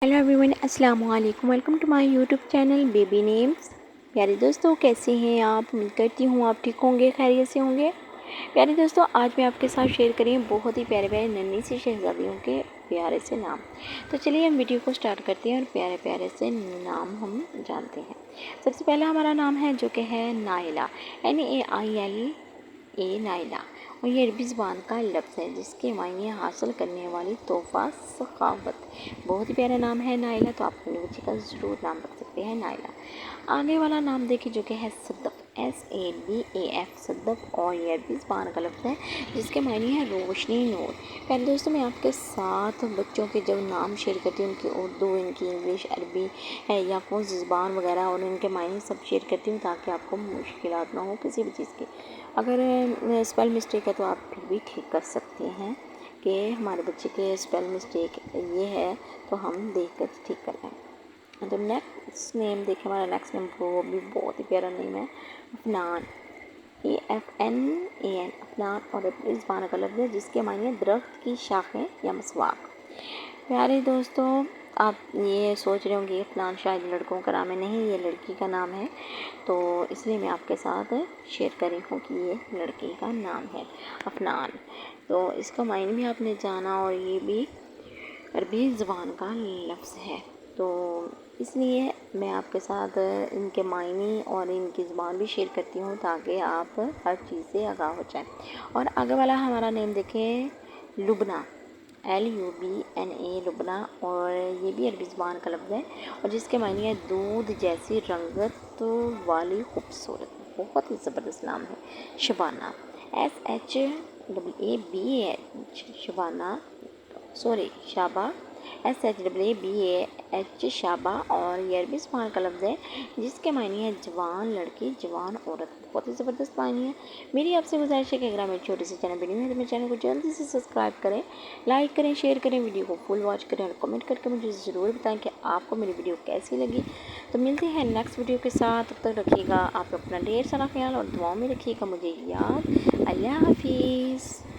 Hello everyone, अस्सलाम वालेकुम। Welcome to my YouTube channel baby names. प्यारे दोस्तों, कैसे हैं आप? उम्मीद करती हूँ आप ठीक होंगे, खैरियत से होंगे। प्यारे दोस्तों, आज मैं आपके साथ शेयर करी बहुत ही प्यारे प्यारे नन्ही सी शहजादियों के प्यारे से नाम। तो चलिए हम वीडियो को स्टार्ट करते हैं और प्यारे प्यारे से नाम हम जानते हैं। सबसे पहला हमारा नाम है जो कि है नाइला, NAILA, नाइला। और ये अरबी ज़बान का लफ्ज़ है जिसके मायने हासिल करने वाली, तोहफ़ा, सखावत। बहुत ही प्यारा नाम है नाइला, तो आप अपने बच्चे का ज़रूर नाम रख सकते हैं नाइला। आगे वाला नाम देखिए जो कि है सद्दफ़, SADAF, सद्दफ़। और ये अरबी ज़बान का लफ्ज़ है जिसके मायने है रोशनी, नूर। पहले दोस्तों मैं आपके साथ बच्चों के जब नाम शेयर करती हूँ, उनकी उर्दू, इनकी इंग्लिश, अरबी है या कोई ज़बान वगैरह, और इनके मायने सब शेयर करती हूँ ताकि आपको मुश्किलात ना हो किसी भी चीज़ की। अगर स्पेल मिस्टेक है तो आप फिर भी ठीक कर सकते हैं कि हमारे बच्चे के स्पेल मिस्टेक ये है, तो हम देख कर ठीक कर लें। तो नेक्स्ट नेम देखिए, हमारा नेक्स्ट नेम वो भी बहुत ही प्यारा नेम है, अफनान, AFNAN, अफनान। और इस बार का लफ्ज़ है जिसके मायने दरख्त की शाखें या मसवाक। प्यारे दोस्तों, आप ये सोच रहे होंगे अफनान शायद लड़कों का नाम है। नहीं, ये लड़की का नाम है, तो इसलिए मैं आपके साथ शेयर कर रही हूँ कि ये लड़की का नाम है अफनान। तो इसका मायने भी आपने जाना, और ये भी अरबी ज़बान का लफ्ज़ है, तो इसलिए मैं आपके साथ इनके मायने और इनकी ज़बान भी शेयर करती हूँ ताकि आप हर चीज़ से आगाह हो जाएं। और आगे वाला हमारा नेम देखें, लुबना, LUBNA, लुबना। और ये भी अरबी ज़बान का लफ्ज़ है और जिसके मायने है दूध जैसी रंगत वाली खूबसूरत। बहुत ही ज़बरदस्त नाम है। शबाना, SHABAH, शबाना, सॉरी शाबा, SHABAH, शाबा। और ये अरबी ज़बान का लफ्ज़ है जिसके मायने है जवान लड़की, जवान औरत। बहुत ही ज़बरदस्त मायने है। मेरी आपसे गुजारिश है कि अगर आप मेरे छोटे से चैनल पर न्यू है तो मेरे चैनल को जल्दी से सब्सक्राइब करें, लाइक करें, शेयर करें, वीडियो को फुल वॉच करें और कमेंट करके मुझे ज़रूर बताएं कि आपको मेरी वीडियो कैसी लगी। तो मिलते हैं नेक्स्ट वीडियो के साथ, तब तक रखिएगा आप अपना ढेर सारा ख्याल और दुआओं में रखिएगा मुझे याद। अल्लाह हाफिज़।